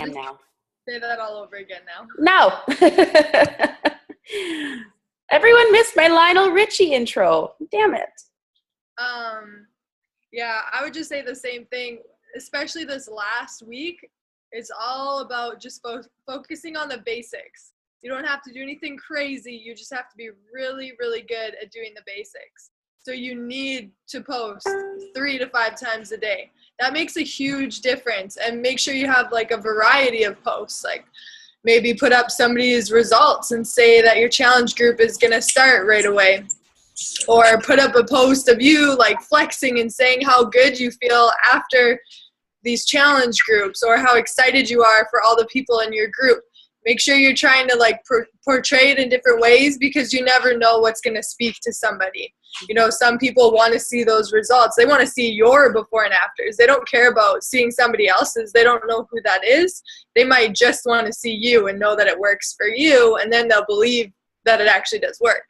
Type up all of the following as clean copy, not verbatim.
am now. Say that all over again now. No. Everyone missed my Lionel Richie intro. Damn it. Yeah, I would just say the same thing, especially this last week. It's all about just focusing on the basics. You don't have to do anything crazy. You just have to be really, really good at doing the basics. So you need to post 3 to 5 times a day. That makes a huge difference. And make sure you have like a variety of posts. Like maybe put up somebody's results and say that your challenge group is going to start right away. Or put up a post of you like flexing and saying how good you feel after these challenge groups, or how excited you are for all the people in your group. Make sure you're trying to like portray it in different ways, because you never know what's going to speak to somebody. You know, some people want to see those results. They want to see your before and afters. They don't care about seeing somebody else's. They don't know who that is. They might just want to see you and know that it works for you, and then they'll believe that it actually does work.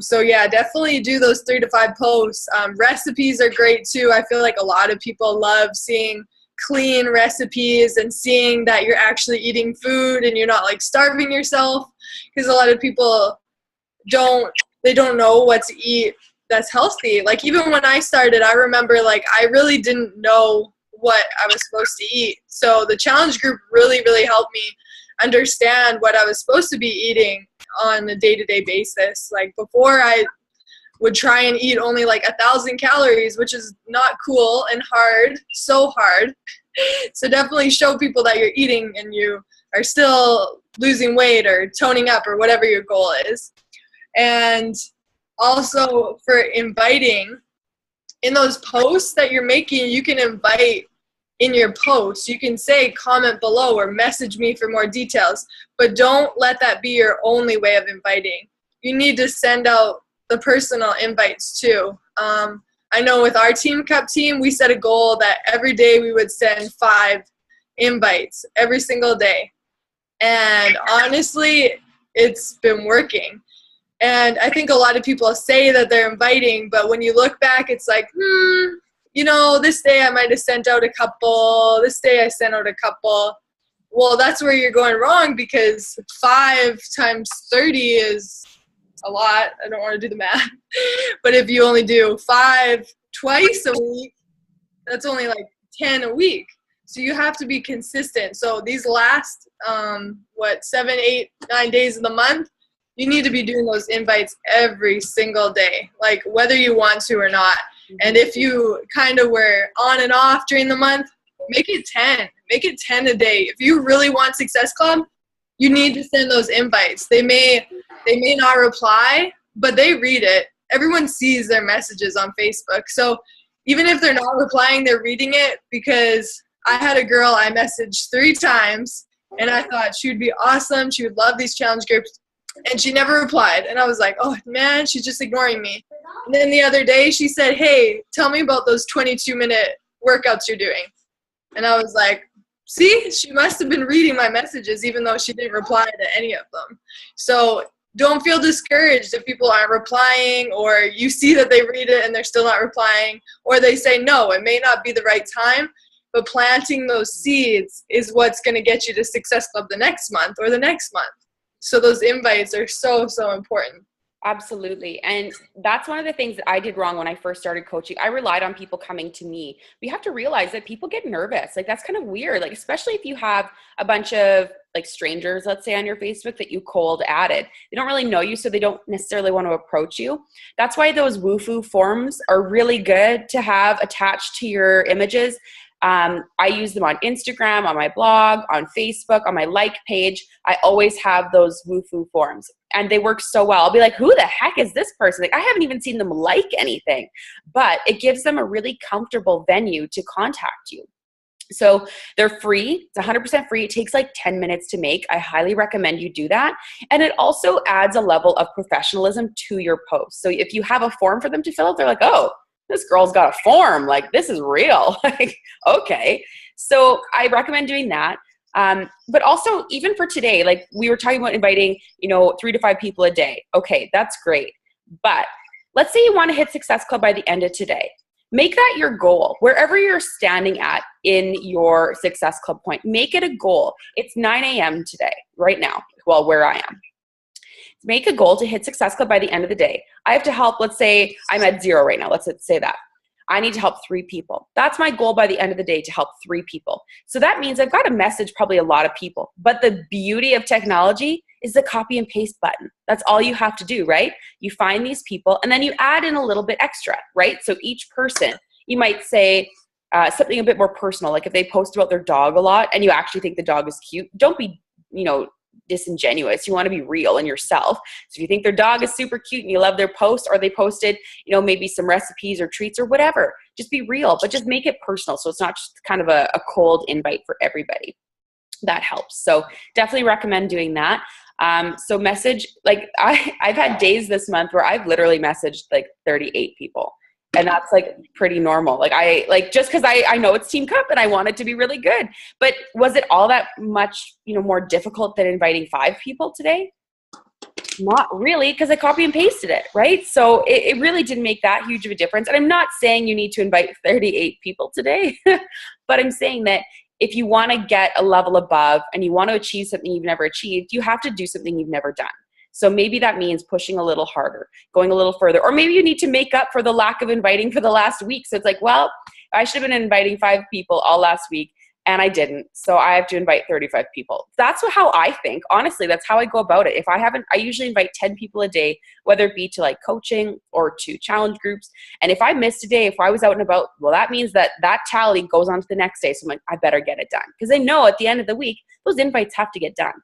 So yeah, definitely do those 3 to 5 posts. Recipes are great too. I feel like a lot of people love seeing clean recipes and seeing that you're actually eating food and you're not like starving yourself, because a lot of people don't know what to eat that's healthy. Like even when I started, I remember like I really didn't know what I was supposed to eat. So the challenge group really, really helped me understand what I was supposed to be eating on a day-to-day basis. Like before, I would try and eat only like 1,000 calories, which is not cool and hard, so hard. So definitely show people that you're eating and you are still losing weight or toning up or whatever your goal is. And also for inviting, in those posts that you're making, you can invite in your post. You can say comment below or message me for more details, but don't let that be your only way of inviting. You need to send out the personal invites too. I know with our Team Cup team, we set a goal that every day we would send 5 invites every single day. And honestly, it's been working. And I think a lot of people say that they're inviting, but when you look back, it's like, you know, this day I might have sent out a couple, this day I sent out a couple. Well, that's where you're going wrong, because 5 times 30 is a lot. I don't want to do the math. But if you only do 5 twice a week, that's only like 10 a week. So you have to be consistent. So these last, 7, 8, 9 days of the month, you need to be doing those invites every single day, like whether you want to or not. And if you kind of were on and off during the month, make it 10. Make it 10 a day. If you really want Success Club, you need to send those invites. They may not reply, but they read it. Everyone sees their messages on Facebook. So even if they're not replying, they're reading it, because I had a girl I messaged 3 times, and I thought she would be awesome. She would love these challenge groups. And she never replied. And I was like, oh, man, she's just ignoring me. And then the other day she said, hey, tell me about those 22-minute workouts you're doing. And I was like, see, she must have been reading my messages even though she didn't reply to any of them. So don't feel discouraged if people aren't replying, or you see that they read it and they're still not replying, or they say no, it may not be the right time. But planting those seeds is what's going to get you to Success Club the next month or the next month. So those invites are so, so important. Absolutely. And that's one of the things that I did wrong when I first started coaching. I relied on people coming to me. We have to realize that people get nervous. Like that's kind of weird. Like, especially if you have a bunch of like strangers, let's say on your Facebook, that you cold added. They don't really know you, so they don't necessarily want to approach you. That's why those WooFoo forms are really good to have attached to your images. I use them on Instagram, on my blog, on Facebook, on my like page. I always have those WooFoo forms, and they work so well. I'll be like, who the heck is this person? Like, I haven't even seen them like anything, but it gives them a really comfortable venue to contact you. So they're free. It's 100% free. It takes like 10 minutes to make. I highly recommend you do that. And it also adds a level of professionalism to your post. So if you have a form for them to fill out, they're like, oh, this girl's got a form. Like, this is real. Like, okay. So I recommend doing that. But also even for today, like we were talking about inviting, 3 to 5 people a day. Okay, that's great. But let's say you want to hit Success Club by the end of today. Make that your goal. Wherever you're standing at, in your Success Club point. Make it a goal. It's 9 a.m. today, right now, well, where I am. Make a goal to hit Success Club by the end of the day. I have to help, let's say I'm at 0 right now. Let's say that. I need to help 3 people. That's my goal by the end of the day, to help 3 people. So that means I've got to message probably a lot of people. But the beauty of technology is the copy and paste button. That's all you have to do, right? You find these people and then you add in a little bit extra, right? So each person, you might say something a bit more personal. Like if they post about their dog a lot and you actually think the dog is cute, don't be, disingenuous. You want to be real in yourself. So if you think their dog is super cute and you love their post, or they posted, maybe some recipes or treats or whatever, just be real, but just make it personal. So it's not just kind of a cold invite for everybody. That helps. So definitely recommend doing that. So message, like I've had days this month where I've literally messaged like 38 people. And that's like pretty normal. Just because I know it's Team Cup and I want it to be really good. But was it all that much, more difficult than inviting 5 people today? Not really, because I copy and pasted it, right? So it really didn't make that huge of a difference. And I'm not saying you need to invite 38 people today, but I'm saying that if you want to get a level above and you want to achieve something you've never achieved, you have to do something you've never done. So maybe that means pushing a little harder, going a little further, or maybe you need to make up for the lack of inviting for the last week. So it's like, well, I should have been inviting 5 people all last week and I didn't. So I have to invite 35 people. That's how I think. Honestly, that's how I go about it. I usually invite 10 people a day, whether it be to like coaching or to challenge groups. And if I missed a day, if I was out and about, well, that means that tally goes on to the next day. So I'm like, I better get it done. Because I know at the end of the week, those invites have to get done.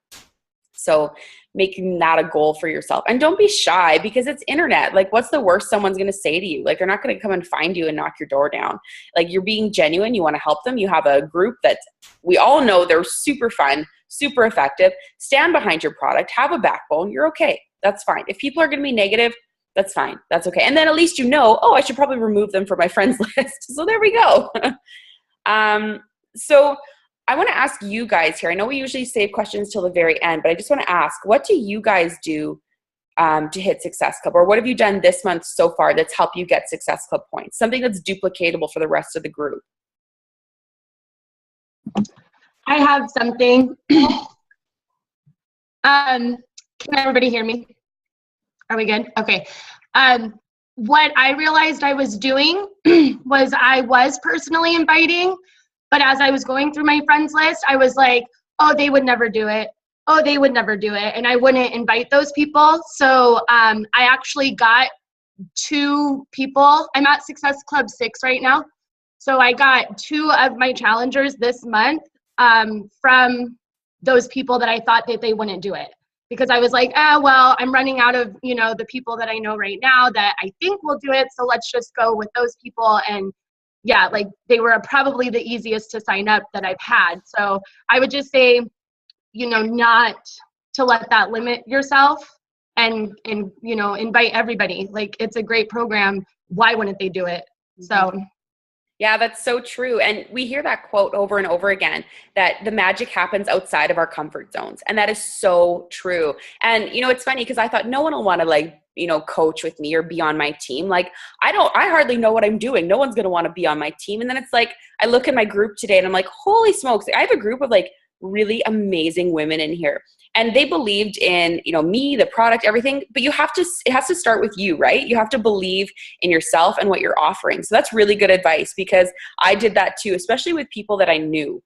So making that a goal for yourself. And don't be shy, because it's internet. Like, what's the worst someone's going to say to you? Like, they're not going to come and find you and knock your door down. Like, you're being genuine. You want to help them. You have a group that we all know they're super fun, super effective. Stand behind your product. Have a backbone. You're okay. That's fine. If people are going to be negative, that's fine. That's okay. And then at least I should probably remove them from my friends list. So there we go. So I want to ask you guys here. I know we usually save questions till the very end, but I just want to ask, what do you guys do to hit Success Club? Or what have you done this month so far that's helped you get Success Club points? Something that's duplicatable for the rest of the group. I have something. Can everybody hear me? Are we good? Okay. What I realized I was doing was I was personally inviting, but as I was going through my friends list, I was like, oh, they would never do it. Oh, they would never do it. And I wouldn't invite those people. So I actually got 2 people. I'm at Success Club 6 right now. So I got 2 of my challengers this month from those people that I thought that they wouldn't do it. Because I was like, well, I'm running out of, the people that I know right now that I think will do it. So let's just go with those people. And yeah, like they were probably the easiest to sign up that I've had. So I would just say, not to let that limit yourself and invite everybody. Like, it's a great program. Why wouldn't they do it? So yeah, that's so true. And we hear that quote over and over again, that the magic happens outside of our comfort zones. And that is so true. And, it's funny because I thought no one will want to coach with me or be on my team. Like, I hardly know what I'm doing. No one's going to want to be on my team. And then it's like, I look at my group today and I'm like, holy smokes. I have a group of like really amazing women in here. And they believed in, me, the product, everything, but it has to start with you, right? You have to believe in yourself and what you're offering. So that's really good advice, because I did that too, especially with people that I knew,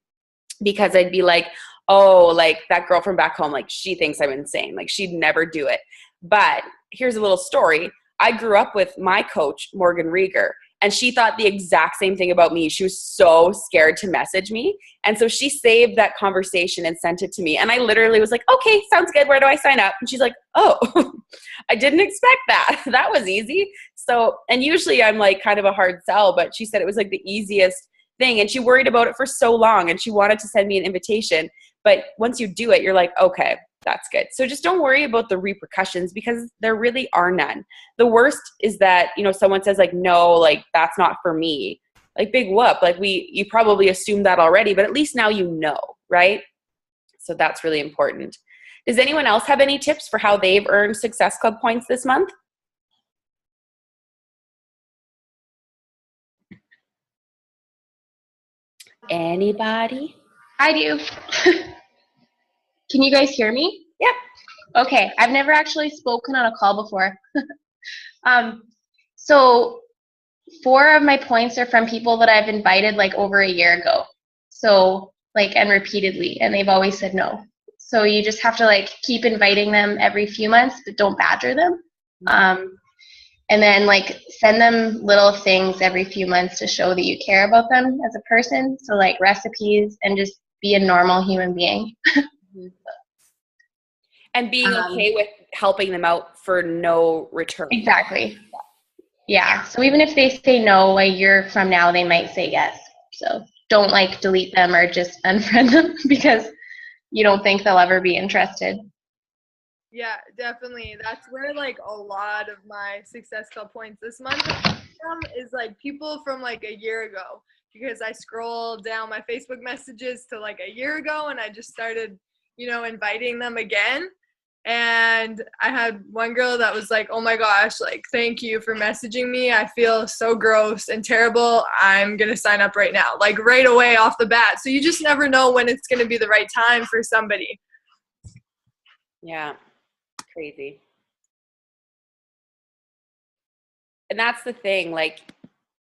because I'd be like, oh, like that girl from back home, like she thinks I'm insane. Like she'd never do it. But here's a little story. I grew up with my coach, Morgan Rieger, and she thought the exact same thing about me. She was so scared to message me. And so she saved that conversation and sent it to me. And I literally was like, okay, sounds good. Where do I sign up? And she's like, oh, I didn't expect that. That was easy. So, and usually I'm like kind of a hard sell, but she said it was like the easiest thing. And she worried about it for so long and she wanted to send me an invitation. But once you do it, you're like, okay, that's good. So just don't worry about the repercussions, because there really are none. The worst is that, someone says like, no, like that's not for me. Like big whoop. Like you probably assumed that already, but at least now you know, right? So that's really important. Does anyone else have any tips for how they've earned Success Club points this month? Anybody? I do. Can you guys hear me? Yep. Okay, I've never actually spoken on a call before. So 4 of my points are from people that I've invited like over a year ago. So like, and repeatedly, and they've always said no. So you just have to like keep inviting them every few months, but don't badger them. And then like send them little things every few months to show that you care about them as a person. So like recipes, and just be a normal human being. And being okay with helping them out for no return. Exactly. Yeah. So even if they say no, a year from now, they might say yes. So don't like delete them or just unfriend them because you don't think they'll ever be interested. Yeah, definitely. That's where like a lot of my Success Club points this month from is like people from like a year ago, because I scrolled down my Facebook messages to like a year ago and I just started, inviting them again. And I had one girl that was like, oh my gosh, like, thank you for messaging me. I feel so gross and terrible. I'm going to sign up right now, like right away off the bat. So you just never know when it's going to be the right time for somebody. Yeah. Crazy. And that's the thing, like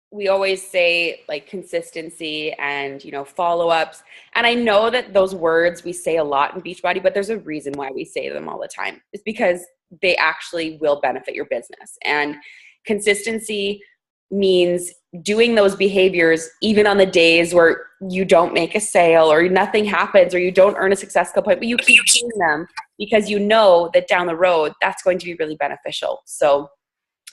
we always say like consistency and follow-ups, and I know that those words we say a lot in Beachbody, but there's a reason why we say them all the time. It's because they actually will benefit your business. And consistency means doing those behaviors even on the days where you don't make a sale or nothing happens or you don't earn a Success Club point, but you keep doing them because you know that down the road that's going to be really beneficial. So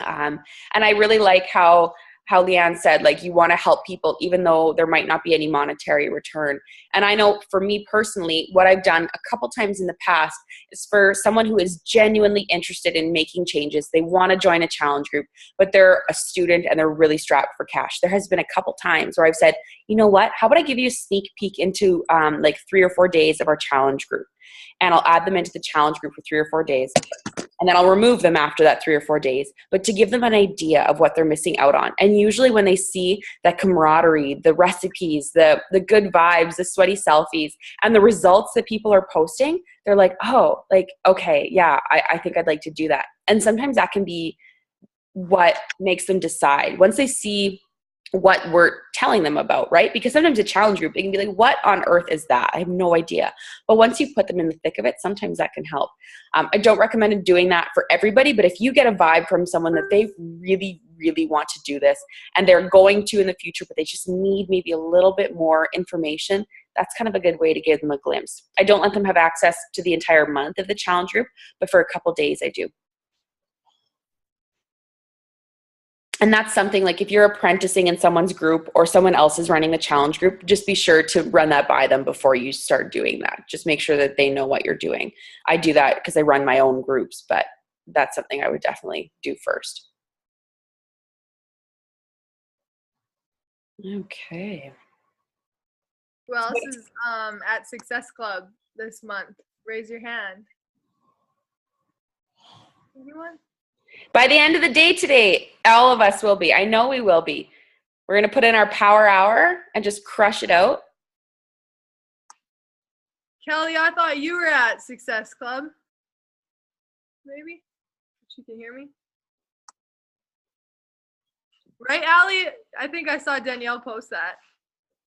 and I really like how Leanne said, like, you want to help people even though there might not be any monetary return. And I know for me personally, what I've done a couple times in the past is for someone who is genuinely interested in making changes. They want to join a challenge group, but they're a student and they're really strapped for cash. There has been a couple times where I've said, you know what, how about I give you a sneak peek into like 3 or 4 days of our challenge group, and I'll add them into the challenge group for 3 or 4 days. And then I'll remove them after that 3 or 4 days, but to give them an idea of what they're missing out on. And usually when they see that camaraderie, the recipes, the good vibes, the sweaty selfies, and the results that people are posting, they're like, oh, like, okay, yeah, I think I'd like to do that. And sometimes that can be what makes them decide. Once they see what we're telling them about, right? Because sometimes a challenge group, they can be like, what on earth is that? I have no idea. But once you put them in the thick of it, sometimes that can help. I don't recommend doing that for everybody, but if you get a vibe from someone that they really, really want to do this and they're going to in the future, but they just need maybe a little bit more information, that's kind of a good way to give them a glimpse. I don't let them have access to the entire month of the challenge group, but for a couple days I do. And that's something like if you're apprenticing in someone's group or someone else is running the challenge group, just be sure to run that by them before you start doing that. Just make sure that they know what you're doing. I do that because I run my own groups, but that's something I would definitely do first. Okay. Who else is at Success Club this month? Raise your hand. Anyone? By the end of the day today, all of us will be. I know we will be. We're going to put in our power hour and just crush it out. Kelly, I thought you were at Success Club. Maybe? She can hear me. Right, Allie? I think I saw Danielle post that.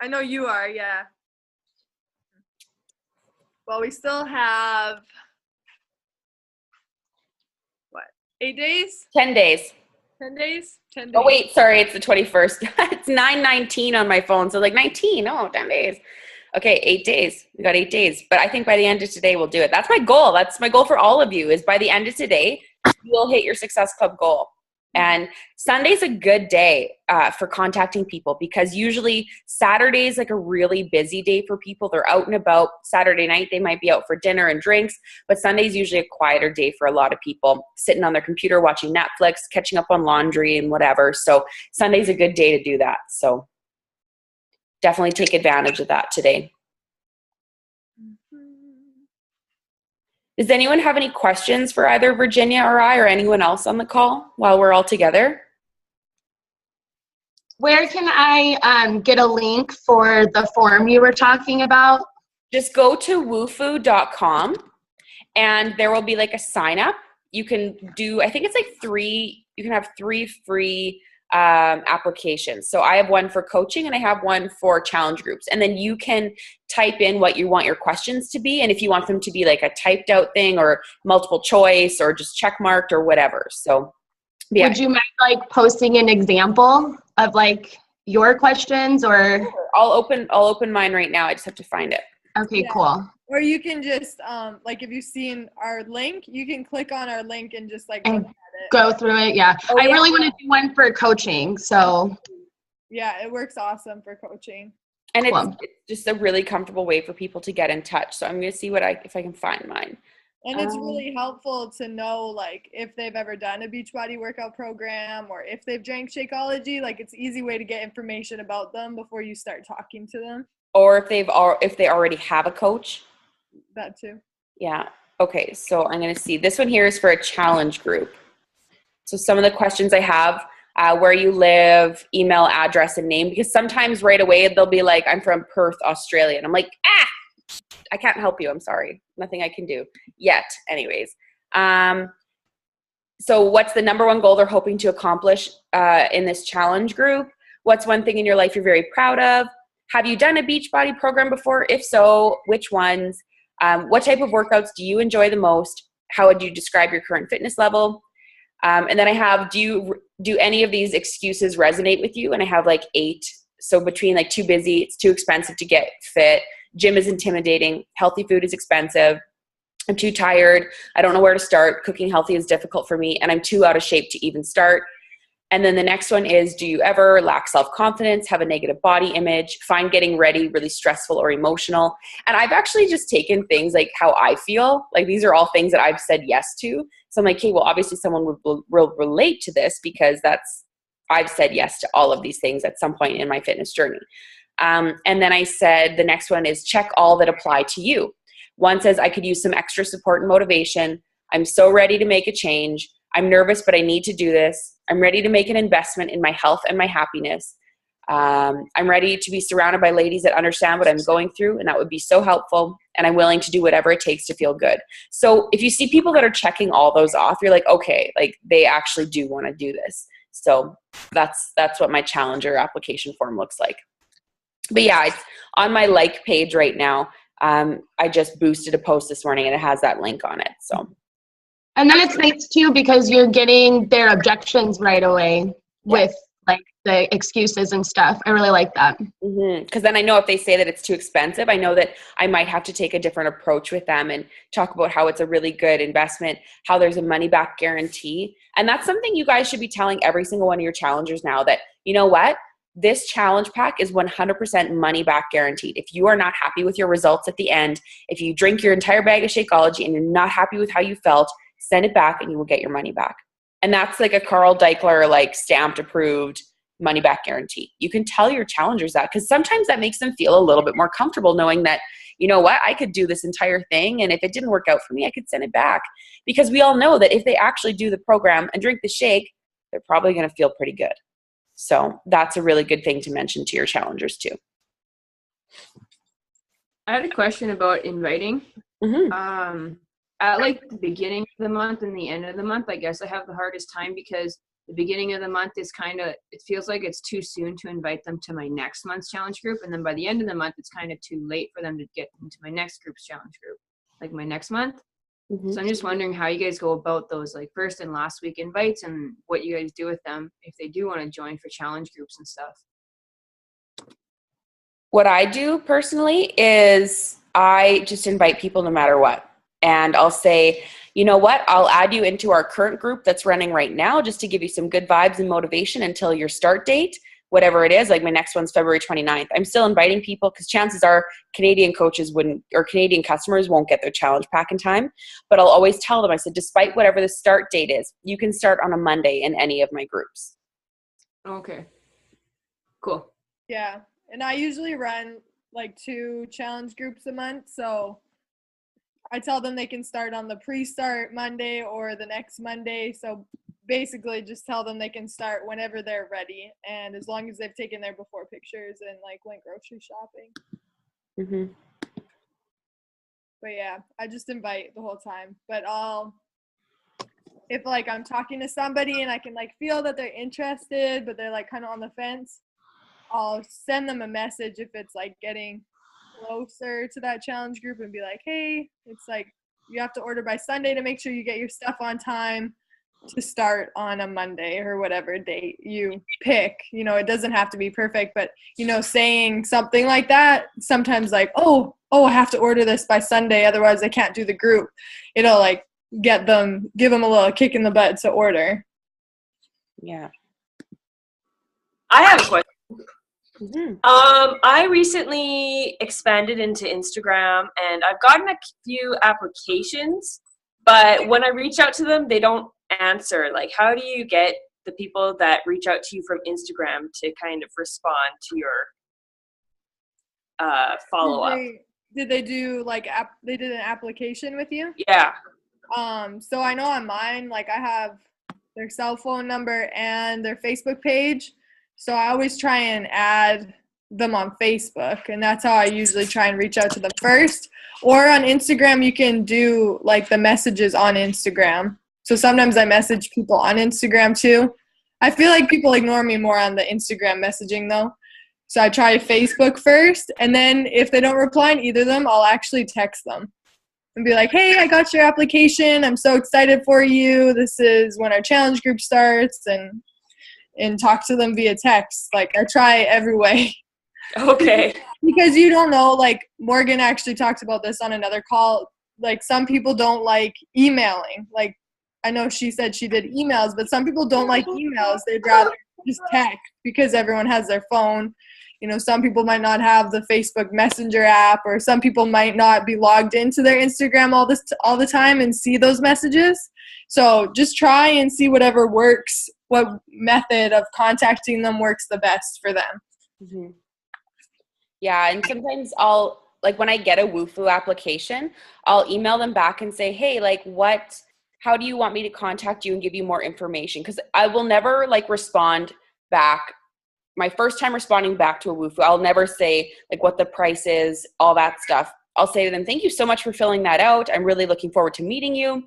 I know you are, yeah. Well, we still have 8 days? 10 days. 10 days? 10 days. Oh, wait, sorry, it's the 21st. It's 9/19 on my phone, so like 19, 10 days. Okay, 8 days. We got 8 days. But I think by the end of today, we'll do it. That's my goal. That's my goal for all of you, is by the end of today, you'll hit your Success Club goal. And Sunday's a good day for contacting people, because usually Saturday's like a really busy day for people. They're out and about. Saturday night, they might be out for dinner and drinks, but Sunday's usually a quieter day for a lot of people, sitting on their computer, watching Netflix, catching up on laundry and whatever. So Sunday's a good day to do that. So definitely take advantage of that today. Does anyone have any questions for either Virginia or I or anyone else on the call while we're all together? Where can I get a link for the form you were talking about? Just go to woofu.com and there will be like a sign up. You can do, I think it's like you can have 3 free applications. So I have one for coaching and I have one for challenge groups. And then you can type in what you want your questions to be. And if you want them to be like a typed out thing or multiple choice or just check marked or whatever. So yeah. Would you mind like posting an example of like your questions or? I'll open mine right now. I just have to find it. Okay, Yeah. cool. Or you can just, like if you've seen our link, you can click on our link and just like And look at it. go through it. Yeah. Oh, I yeah. really want to do one for coaching. So Yeah, it works awesome for coaching. And Cool. it's just a really comfortable way for people to get in touch. So I'm going to see if I can find mine. And it's really helpful to know, like, if they've ever done a Beachbody workout program or if they've drank Shakeology. Like, it's an easy way to get information about them before you start talking to them. Or if they already have a coach. That too. Yeah. Okay. So I'm going to see. This one here is for a challenge group. So some of the questions I have, where you live, email address, and name, because sometimes right away they'll be like, I'm from Perth, Australia. And I'm like, I can't help you. I'm sorry. Nothing I can do yet. Anyways. So what's the number one goal they're hoping to accomplish in this challenge group? What's one thing in your life you're very proud of? Have you done a Beachbody program before? If so, which ones? What type of workouts do you enjoy the most? How would you describe your current fitness level? And then I have, do any of these excuses resonate with you? And I have like 8. So between like too busy, it's too expensive to get fit, gym is intimidating, healthy food is expensive, I'm too tired, I don't know where to start, cooking healthy is difficult for me, and I'm too out of shape to even start. And then the next one is, do you ever lack self-confidence, have a negative body image, find getting ready really stressful or emotional? And I've actually just taken things like how I feel. Like these are all things that I've said yes to. So I'm like, okay, well, obviously someone will relate to this because I've said yes to all of these things at some point in my fitness journey. And then I said, the next one is check all that apply to you. One says, I could use some extra support and motivation. I'm so ready to make a change. I'm nervous, but I need to do this. I'm ready to make an investment in my health and my happiness. I'm ready to be surrounded by ladies that understand what I'm going through, and that would be so helpful. And I'm willing to do whatever it takes to feel good. So if you see people that are checking all those off, you're like, okay, like they actually do want to do this. So that's what my challenger application form looks like. But yeah, it's on my like page right now. I just boosted a post this morning and it has that link on it. So. And then it's nice too because you're getting their objections right away with like the excuses and stuff. I really like that. Because then I know if they say that it's too expensive, I know that I might have to take a different approach with them and talk about how it's a really good investment, how there's a money back guarantee. And that's something you guys should be telling every single one of your challengers now, that, you know what? This challenge pack is 100% money back guaranteed. If you are not happy with your results at the end, if you drink your entire bag of Shakeology and you're not happy with how you felt, send it back and you will get your money back. And that's like a Carl Deichler, like stamped, approved money back guarantee. You can tell your challengers that because sometimes that makes them feel a little bit more comfortable knowing that, you know what, I could do this entire thing. And if it didn't work out for me, I could send it back. Because we all know that if they actually do the program and drink the shake, they're probably going to feel pretty good. So that's a really good thing to mention to your challengers too. I had a question about inviting. Mm-hmm. At like the beginning of the month and the end of the month, I guess I have the hardest time because the beginning of the month is it feels like it's too soon to invite them to my next month's challenge group. And then by the end of the month, it's kind of too late for them to get into my next group's challenge group, like my next month. Mm-hmm. So I'm just wondering how you guys go about those like first and last week invites and what you guys do with them if they do want to join for challenge groups and stuff. What I do personally is I just invite people no matter what. And I'll say, you know what, I'll add you into our current group that's running right now just to give you some good vibes and motivation until your start date, whatever it is. Like my next one's February 29th. I'm still inviting people because chances are Canadian coaches or Canadian customers won't get their challenge pack in time. But I'll always tell them, I said, despite whatever the start date is, you can start on a Monday in any of my groups. Okay. Cool. Yeah. And I usually run like 2 challenge groups a month. So I tell them they can start on the pre-start Monday or the next Monday. So basically just tell them they can start whenever they're ready, and as long as they've taken their before pictures and like went grocery shopping. Mm-hmm. But yeah, I just invite the whole time. But if like I'm talking to somebody and I can like feel that they're interested, but they're like kind of on the fence, I'll send them a message if it's like getting closer to that challenge group and be like, hey, it's like you have to order by Sunday to make sure you get your stuff on time to start on a Monday or whatever date you pick. You know, it doesn't have to be perfect, but you know, saying something like that, sometimes like, oh, I have to order this by Sunday, otherwise I can't do the group. It'll like give them a little kick in the butt to order. Yeah. I have a question. Mm-hmm. I recently expanded into Instagram, and I've gotten a few applications, but when I reach out to them, they don't answer. Like, how do you get the people that reach out to you from Instagram to kind of respond to your follow-up? Did they do like they did an application with you? Yeah. So I know on mine, like I have their cell phone number and their Facebook page. So I always try and add them on Facebook, and that's how I usually try and reach out to them first. Or on Instagram, you can do like the messages on Instagram. So sometimes I message people on Instagram too. I feel like people ignore me more on the Instagram messaging though. So I try Facebook first, and then if they don't reply in either of them, I'll actually text them and be like, hey, I got your application. I'm so excited for you. This is when our challenge group starts, and talk to them via text. Like I try every way. Okay. Because you don't know, like Morgan actually talked about this on another call. Like some people don't like emailing. Like I know she said she did emails, but some people don't like emails. They'd rather just text because everyone has their phone. You know, some people might not have the Facebook Messenger app, or some people might not be logged into their Instagram all the time and see those messages. So just try and see whatever works, what method of contacting them works the best for them. Mm-hmm. Yeah, and sometimes I'll, like when I get a WooFoo application, I'll email them back and say, hey, like how do you want me to contact you and give you more information? Because I will never like respond back. My first time responding back to a WooFoo, I'll never say like what the price is, all that stuff. I'll say to them, thank you so much for filling that out. I'm really looking forward to meeting you.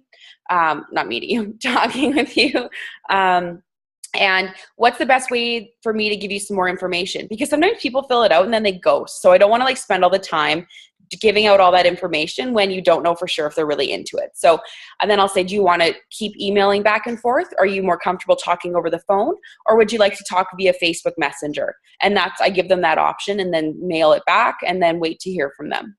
Not meeting you, talking with you. And what's the best way for me to give you some more information? Because sometimes people fill it out and then they ghost. So I don't want to like spend all the time giving out all that information when you don't know for sure if they're really into it. So, and then I'll say, do you want to keep emailing back and forth? Are you more comfortable talking over the phone? Or would you like to talk via Facebook Messenger? And I give them that option and then mail it back and then wait to hear from them.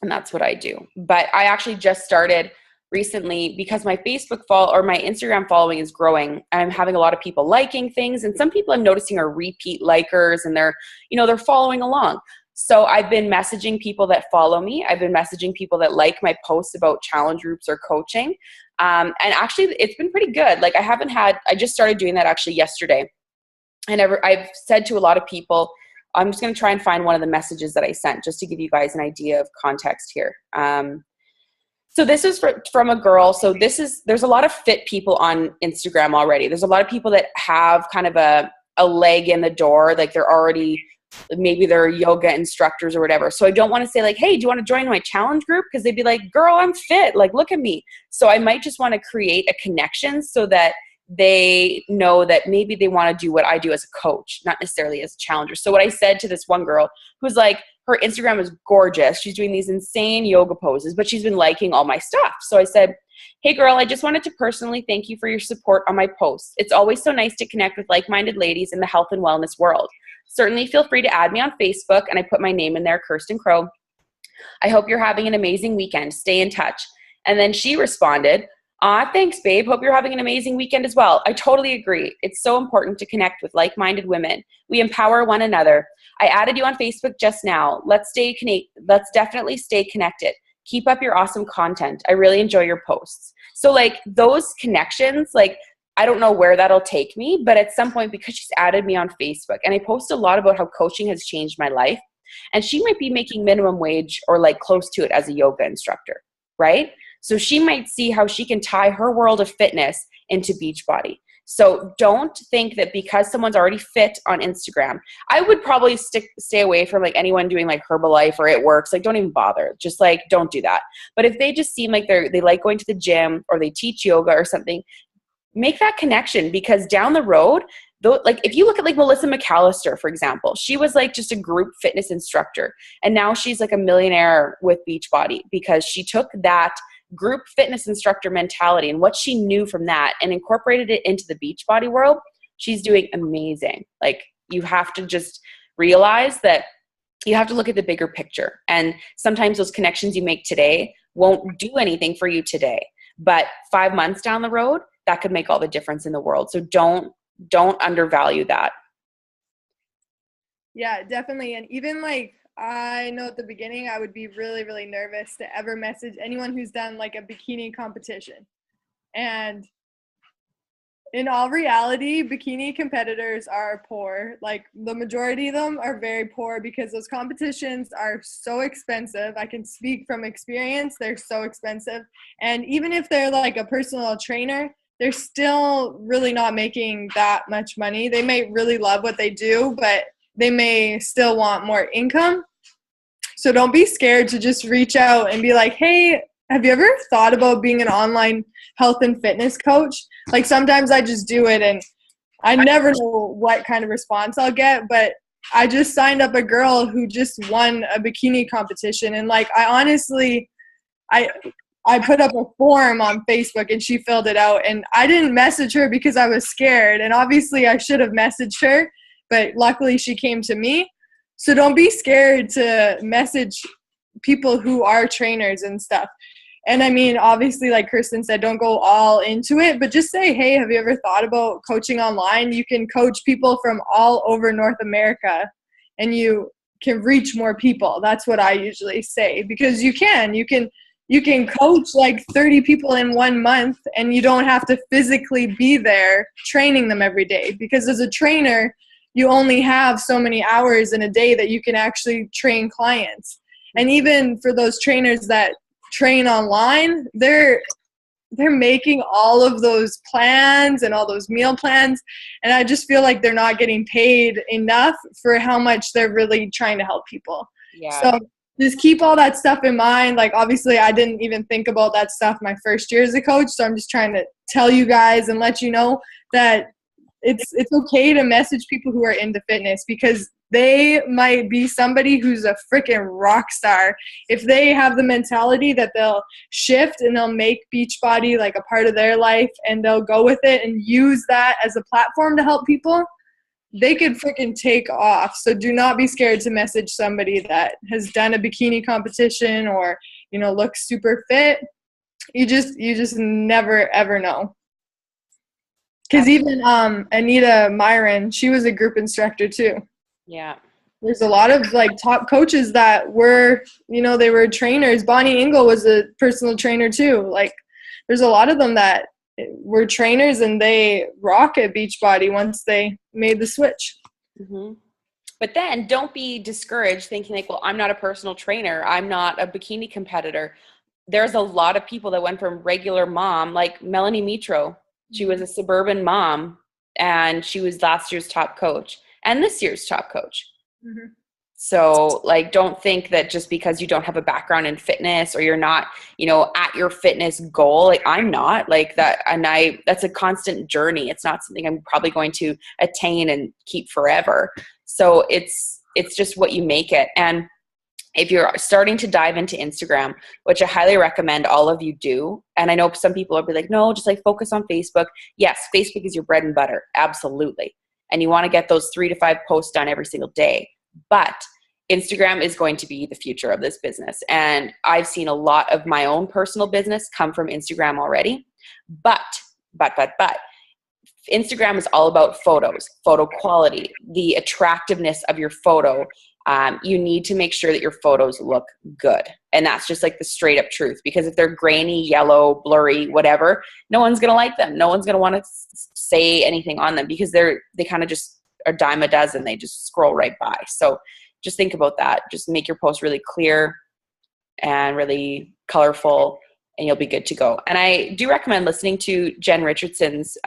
And that's what I do. But I actually just started recently because my Facebook or my Instagram following is growing. I'm having a lot of people liking things, and some people I'm noticing are repeat likers, and they're following along. So I've been messaging people that follow me. I've been messaging people that like my posts about challenge groups or coaching. And actually it's been pretty good. Like I just started doing that actually yesterday. And I've said to a lot of people, I'm just going to try and find one of the messages that I sent just to give you guys an idea of context here. So this is from a girl. So there's a lot of fit people on Instagram already. There's a lot of people that have kind of a leg in the door. Like maybe they're yoga instructors or whatever. So I don't want to say like, hey, do you want to join my challenge group? Because they'd be like, girl, I'm fit. Like, look at me. So I might just want to create a connection so that they know that maybe they want to do what I do as a coach, not necessarily as a challenger. So what I said to this one girl who's like, her Instagram is gorgeous. She's doing these insane yoga poses, but she's been liking all my stuff. So I said, hey girl, I just wanted to personally thank you for your support on my posts. It's always so nice to connect with like-minded ladies in the health and wellness world. Certainly feel free to add me on Facebook, and I put my name in there, Kirsten Crow. I hope you're having an amazing weekend. Stay in touch. And then she responded, thanks, babe. Hope you're having an amazing weekend as well. I totally agree. It's so important to connect with like-minded women. We empower one another. I added you on Facebook just now. Let's definitely stay connected. Keep up your awesome content. I really enjoy your posts. So like those connections, like I don't know where that'll take me, but at some point, because she's added me on Facebook and I post a lot about how coaching has changed my life, and she might be making minimum wage or like close to it as a yoga instructor, right? So she might see how she can tie her world of fitness into Beachbody. So don't think that because someone's already fit on Instagram, I would probably stay away from like anyone doing like Herbalife or It Works. Like, don't even bother. Just like, don't do that. But if they just seem like they like going to the gym or they teach yoga or something, make that connection, because down the road, though, like if you look at like Melissa McAllister, for example, she was like just a group fitness instructor. And now she's like a millionaire with Beachbody because she took that group fitness instructor mentality and what she knew from that and incorporated it into the Beachbody world. She's doing amazing. Like, you have to just realize that you have to look at the bigger picture. And sometimes those connections you make today won't do anything for you today, but 5 months down the road, that could make all the difference in the world. So don't undervalue that. Yeah, definitely. And even like, I know at the beginning I would be really, really nervous to ever message anyone who's done like a bikini competition. And in all reality, bikini competitors are poor. Like, the majority of them are very poor because those competitions are so expensive. I can speak from experience. They're so expensive. And even if they're like a personal trainer, they're still really not making that much money. They may really love what they do, but they may still want more income. So don't be scared to just reach out and be like, hey, have you ever thought about being an online health and fitness coach? Like, sometimes I just do it and I never know what kind of response I'll get, but I just signed up a girl who just won a bikini competition. And like, I honestly, I put up a form on Facebook and she filled it out, and I didn't message her because I was scared. And obviously I should have messaged her, but luckily she came to me. So don't be scared to message people who are trainers and stuff. And I mean, obviously, like Kristen said, don't go all into it, but just say, hey, have you ever thought about coaching online? You can coach people from all over North America and you can reach more people. That's what I usually say, because you can coach like 30 people in 1 month and you don't have to physically be there training them every day, because as a trainer, you only have so many hours in a day that you can actually train clients. And even for those trainers that train online, they're making all of those plans and all those meal plans, and I just feel like they're not getting paid enough for how much they're really trying to help people. Yeah. So just keep all that stuff in mind. Like, obviously I didn't even think about that stuff my first year as a coach, so I'm just trying to tell you guys and let you know that it's okay to message people who are into fitness, because they might be somebody who's a freaking rock star. If they have the mentality that they'll shift and they'll make Beachbody like a part of their life and they'll go with it and use that as a platform to help people, they could freaking take off. So do not be scared to message somebody that has done a bikini competition or, you know, looks super fit. You just never ever know. Because even Anita Myron, she was a group instructor too. Yeah. There's a lot of like top coaches that were, you know, they were trainers. Bonnie Engel was a personal trainer too. Like, there's a lot of them that were trainers and they rock at Beachbody once they made the switch. Mm-hmm. But then don't be discouraged thinking like, well, I'm not a personal trainer. I'm not a bikini competitor. There's a lot of people that went from regular mom, like Melanie Mitro. She was a suburban mom and she was last year's top coach and this year's top coach. Mm-hmm. So like, don't think that just because you don't have a background in fitness or you're not, you know, at your fitness goal, like I'm not like that. And that's a constant journey. It's not something I'm probably going to attain and keep forever. So it's just what you make it. And if you're starting to dive into Instagram, which I highly recommend all of you do, and I know some people will be like, no, just like focus on Facebook. Yes, Facebook is your bread and butter. Absolutely. And you want to get those 3 to 5 posts done every single day. But Instagram is going to be the future of this business. And I've seen a lot of my own personal business come from Instagram already. But Instagram is all about photos, photo quality, the attractiveness of your photo. You need to make sure that your photos look good. And that's just like the straight up truth, because if they're grainy, yellow, blurry, whatever, no one's going to like them. No one's going to want to say anything on them because they kind of just are dime a dozen. They just scroll right by. So just think about that. Just make your post really clear and really colorful and you'll be good to go. And I do recommend listening to Jen Richardson's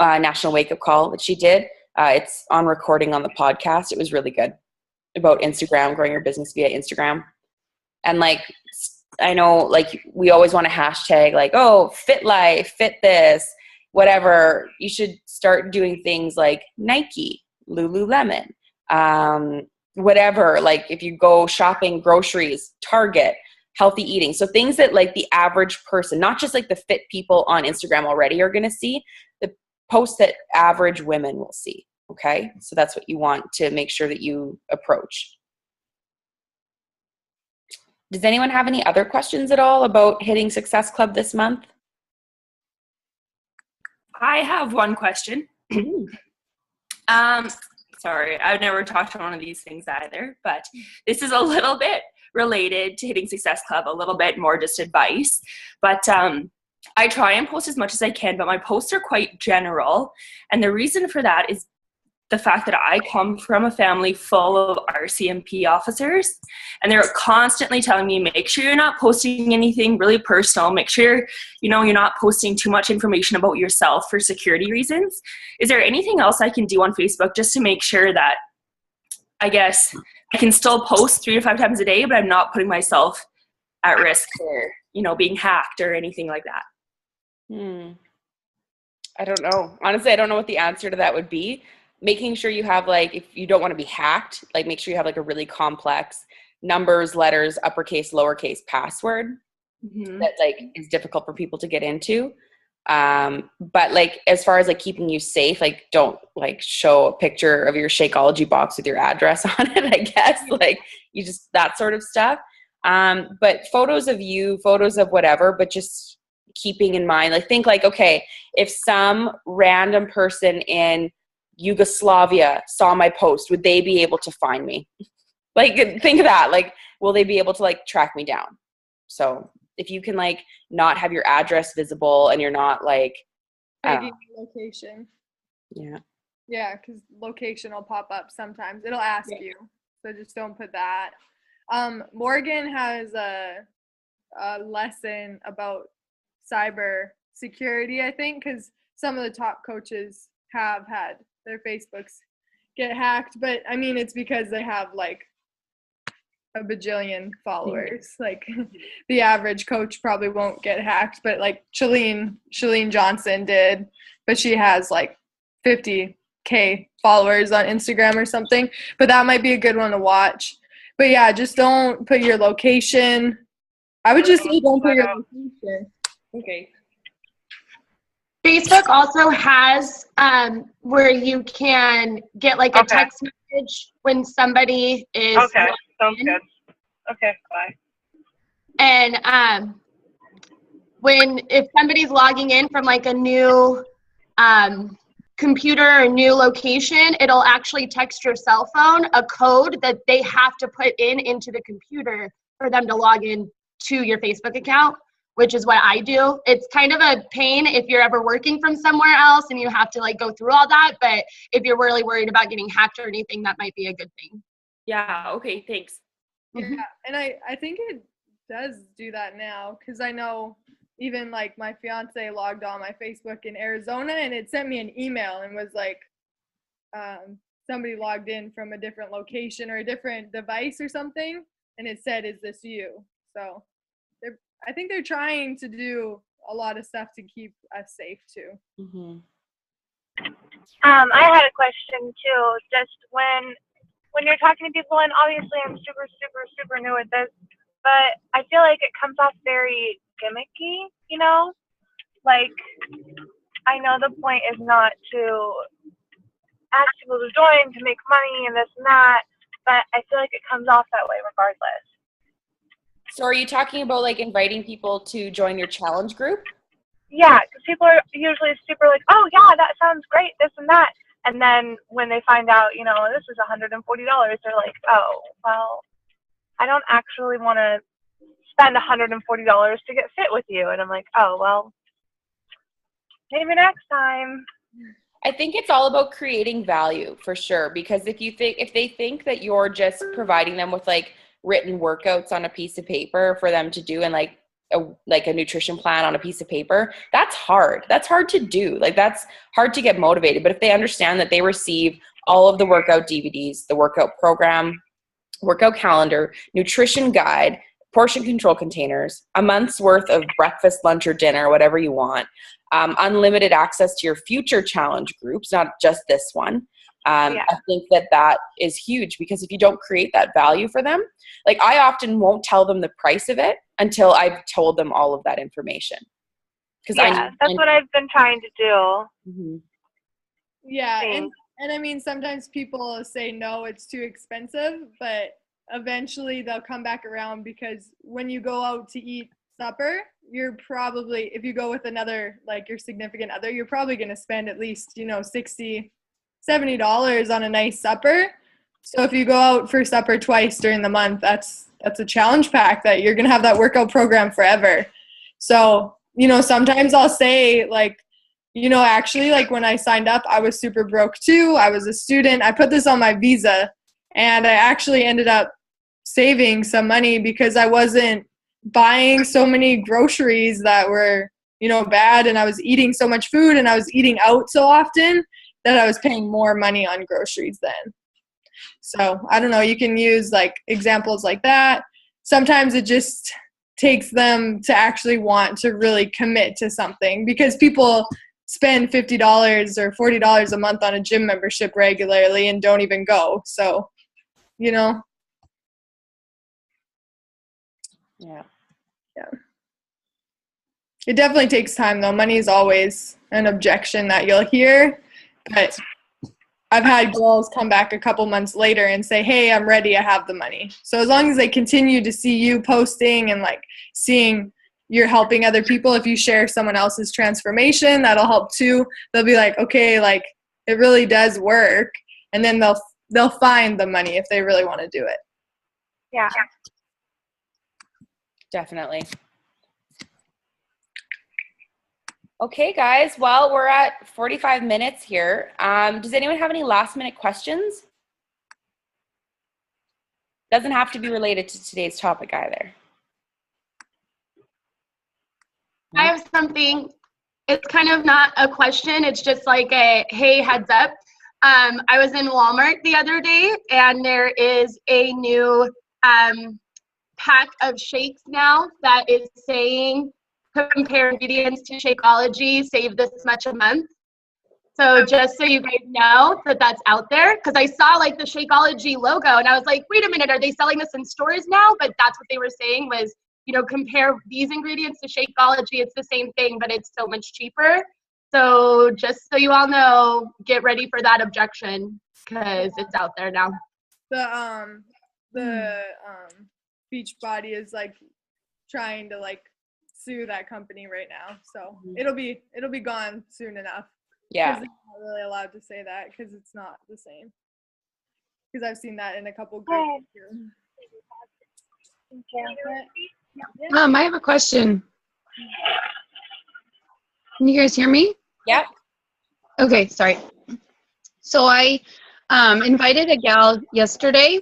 National Wake Up Call that she did. It's on recording on the podcast. It was really good, about Instagram, growing your business via Instagram. And like, I know like we always want to hashtag like, oh, fit life, fit this, whatever. You should start doing things like Nike, Lululemon, whatever. Like if you go shopping, groceries, Target, healthy eating. So things that like the average person, not just like the fit people on Instagram already are going to see, the posts that average women will see. Okay. So that's what you want to make sure that you approach. Does anyone have any other questions at all about hitting Success Club this month? I have one question. Sorry, I've never talked about one of these things either, but this is a little bit related to hitting Success Club, a little bit more just advice. But I try and post as much as I can, but my posts are quite general. And the reason for that is the fact that I come from a family full of RCMP officers, and they're constantly telling me, make sure you're not posting anything really personal. Make sure, you're not posting too much information about yourself for security reasons. Is there anything else I can do on Facebook just to make sure that, I guess, I can still post 3 to 5 times a day, but I'm not putting myself at risk for, being hacked or anything like that? I don't know. Honestly, I don't know what the answer to that would be. Making sure you have like, if you don't want to be hacked, like make sure you have like a really complex numbers, letters, uppercase, lowercase password that like is difficult for people to get into. But like, as far as like keeping you safe, like don't like show a picture of your Shakeology box with your address on it, I guess, like you just, that sort of stuff. But photos of you, photos of whatever, but just keeping in mind, like think like, okay, if some random person in Yugoslavia saw my post, would they be able to find me? Like think of that, like will they be able to like track me down? So if you can like not have your address visible and you're not like location. Yeah, because location will pop up sometimes. It'll ask you, so just don't put that. Morgan has a lesson about cyber security, I think, because some of the top coaches have had their Facebooks get hacked, but I mean it's because they have like a bajillion followers. Like the average coach probably won't get hacked, but like Shalene Johnson did, but she has like 50K followers on Instagram or something. But that might be a good one to watch. But yeah, just don't put your location. I would just say don't put your location. okay. Facebook also has where you can get like a text message when somebody is sounds good. Okay, bye. And if somebody's logging in from like a new computer or new location, it'll actually text your cell phone a code that they have to put into the computer for them to log in to your Facebook account, which is what I do. It's kind of a pain if you're ever working from somewhere else and you have to like go through all that. But if you're really worried about getting hacked or anything, that might be a good thing. Yeah. Okay. Thanks. Yeah, and I think it does do that now, because I know even like my fiance logged on my Facebook in Arizona and it sent me an email and was like somebody logged in from a different location or a different device or something, and it said, is this you? So I think they're trying to do a lot of stuff to keep us safe too. I had a question too, just when you're talking to people, and obviously I'm super new at this, but I feel like it comes off very gimmicky, like I know the point is not to ask people to join to make money and this and that, but I feel like it comes off that way regardless. So are you talking about like inviting people to join your challenge group? Yeah, because people are usually super like, oh yeah, that sounds great, this and that. And then when they find out, this is $140, they're like, oh, well, I don't actually want to spend $140 to get fit with you. And I'm like, oh, well, maybe next time. I think it's all about creating value for sure. Because if they think that you're just providing them with like written workouts on a piece of paper for them to do and like a nutrition plan on a piece of paper, that's hard. That's hard to do. Like, that's hard to get motivated. But if they understand that they receive all of the workout DVDs, the workout program, workout calendar, nutrition guide, portion control containers, a month's worth of breakfast, lunch, or dinner, whatever you want, unlimited access to your future challenge groups, not just this one. I think that is huge, because if you don't create that value for them, like, I often won't tell them the price of it until I've told them all of that information. That's what I've been trying to do. Mm-hmm. Yeah, Same. and I mean, sometimes people say no, it's too expensive, but eventually they'll come back around, because when you go out to eat supper, you're probably, if you go with another, like your significant other, you're probably going to spend at least, $60, $70 on a nice supper. So if you go out for supper twice during the month, that's a challenge pack that you're going to have that workout program forever. So, sometimes I'll say, like, actually, like, when I signed up, I was super broke too. I was a student. I put this on my visa, and I actually ended up saving some money because I wasn't buying so many groceries that were, bad, and I was eating so much food, and I was eating out so often that I was paying more money on groceries then. So I don't know, you can use like examples like that. Sometimes it just takes them to actually want to really commit to something, because people spend $50 or $40 a month on a gym membership regularly and don't even go. So, Yeah. It definitely takes time though. Money is always an objection that you'll hear, but I've had girls come back a couple months later and say, hey, I'm ready, I have the money. So as long as they continue to see you posting and like seeing you're helping other people, if you share someone else's transformation, that'll help too. They'll be like, okay, like it really does work. And then they'll find the money if they really want to do it. Yeah. Definitely. Okay, guys. Well, we're at 45 minutes here. Does anyone have any last minute questions? Doesn't have to be related to today's topic either. I have something. It's kind of not a question. It's just like a, hey, heads up. I was in Walmart the other day, and there is a new pack of shakes now that is saying, compare ingredients to Shakeology, save this much a month. So just so you guys know that that's out there, because I saw like the Shakeology logo and I was like, wait a minute, are they selling this in stores now? But that's what they were saying was, compare these ingredients to Shakeology. It's the same thing, but it's so much cheaper. So just so you all know, get ready for that objection, because it's out there now. The Beachbody is like trying to like sue that company right now, so it'll be gone soon enough. Yeah, they're not really allowed to say that because it's not the same, because I've seen that in a couple groups. I have a question. Can you guys hear me? Yep. Okay, sorry. So I invited a gal yesterday,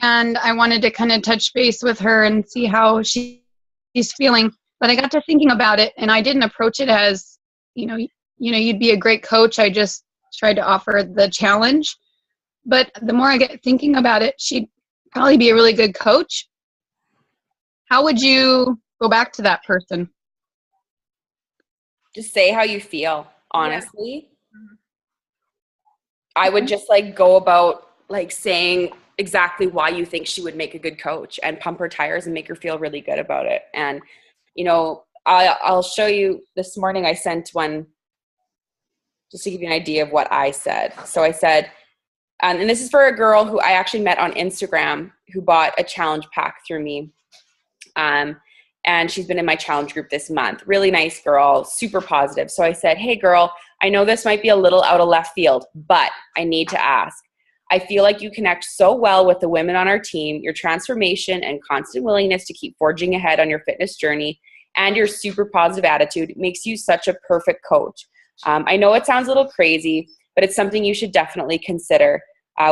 and I wanted to kind of touch base with her and see how she's feeling. But I got to thinking about it, and I didn't approach it as, you'd be a great coach. I just tried to offer the challenge. But the more I get thinking about it, she'd probably be a really good coach. How would you go back to that person? Just say how you feel, honestly. Yeah. I would just like go about like saying exactly why you think she would make a good coach, and pump her tires and make her feel really good about it. And, I'll show you this morning. I sent one just to give you an idea of what I said. So I said, and this is for a girl who I actually met on Instagram who bought a challenge pack through me. And she's been in my challenge group this month. Really nice girl, super positive. So I said, hey girl, I know this might be a little out of left field, but I need to ask. I feel like you connect so well with the women on our team. Your transformation and constant willingness to keep forging ahead on your fitness journey and your super positive attitude makes you such a perfect coach. I know it sounds a little crazy, but it's something you should definitely consider.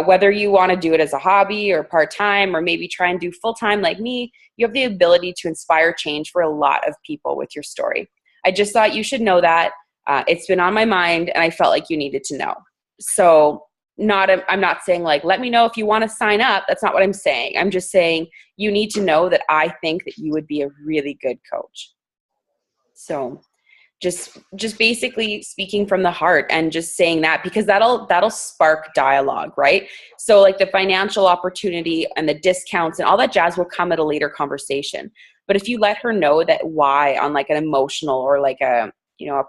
Whether you want to do it as a hobby or part-time, or maybe try and do full-time like me, you have the ability to inspire change for a lot of people with your story. I just thought you should know that. It's been on my mind, and I felt like you needed to know. So I'm not saying like, let me know if you want to sign up. That's not what I'm saying. I'm just saying you need to know that I think that you would be a really good coach. So just basically speaking from the heart and just saying that, because that'll spark dialogue, right? So like the financial opportunity and the discounts and all that jazz will come at a later conversation. But if you let her know that why on like an emotional or like a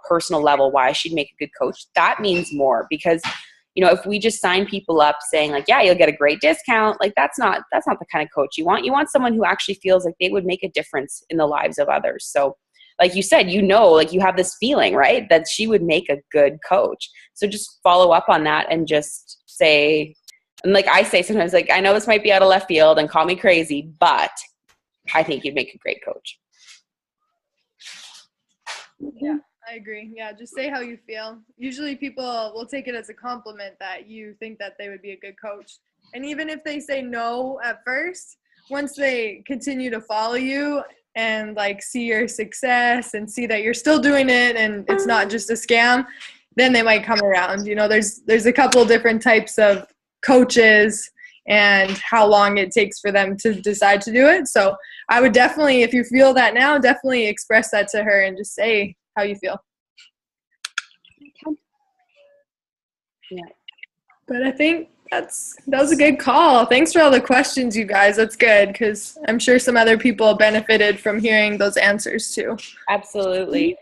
personal level, why she'd make a good coach, that means more. Because if we just sign people up saying like, yeah, you'll get a great discount, like that's not the kind of coach you want. You want someone who actually feels like they would make a difference in the lives of others. So like you said, like you have this feeling, right, that she would make a good coach. So just follow up on that and just say, and like I say sometimes, like, I know this might be out of left field and call me crazy, but I think you'd make a great coach. Yeah, I agree. Yeah, just say how you feel. Usually people will take it as a compliment that you think that they would be a good coach. And even if they say no at first, once they continue to follow you and like see your success and see that you're still doing it and it's not just a scam, then they might come around. There's a couple different types of coaches and how long it takes for them to decide to do it. So I would definitely, if you feel that now, definitely express that to her and just say how you feel. Yeah. But I think that was a good call. Thanks for all the questions, you guys. That's good, because I'm sure some other people benefited from hearing those answers too. Absolutely.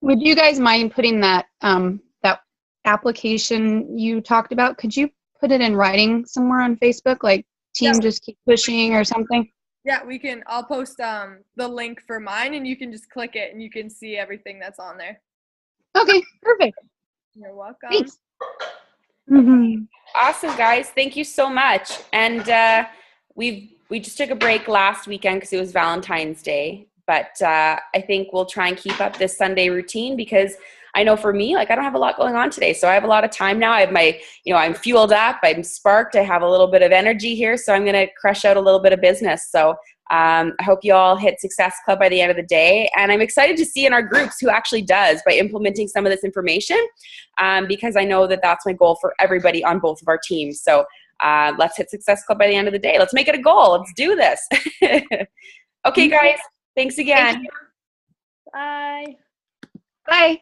Would you guys mind putting that that application you talked about? Could you put it in writing somewhere on Facebook, like team just keep pushing or something? Yeah, I'll post the link for mine, and you can just click it and you can see everything that's on there. Okay, perfect. You're welcome. Thanks. Mm-hmm. Awesome, guys. Thank you so much. And we just took a break last weekend because it was Valentine's Day. But I think we'll try and keep up this Sunday routine, because I know for me, like, I don't have a lot going on today. So I have a lot of time now. I have my, I'm fueled up. I'm sparked. I have a little bit of energy here. So I'm going to crush out a little bit of business. So I hope you all hit Success Club by the end of the day. And I'm excited to see in our groups who actually does by implementing some of this information, because I know that that's my goal for everybody on both of our teams. So let's hit Success Club by the end of the day. Let's make it a goal. Let's do this. Okay, guys. Thanks again. Bye. Bye.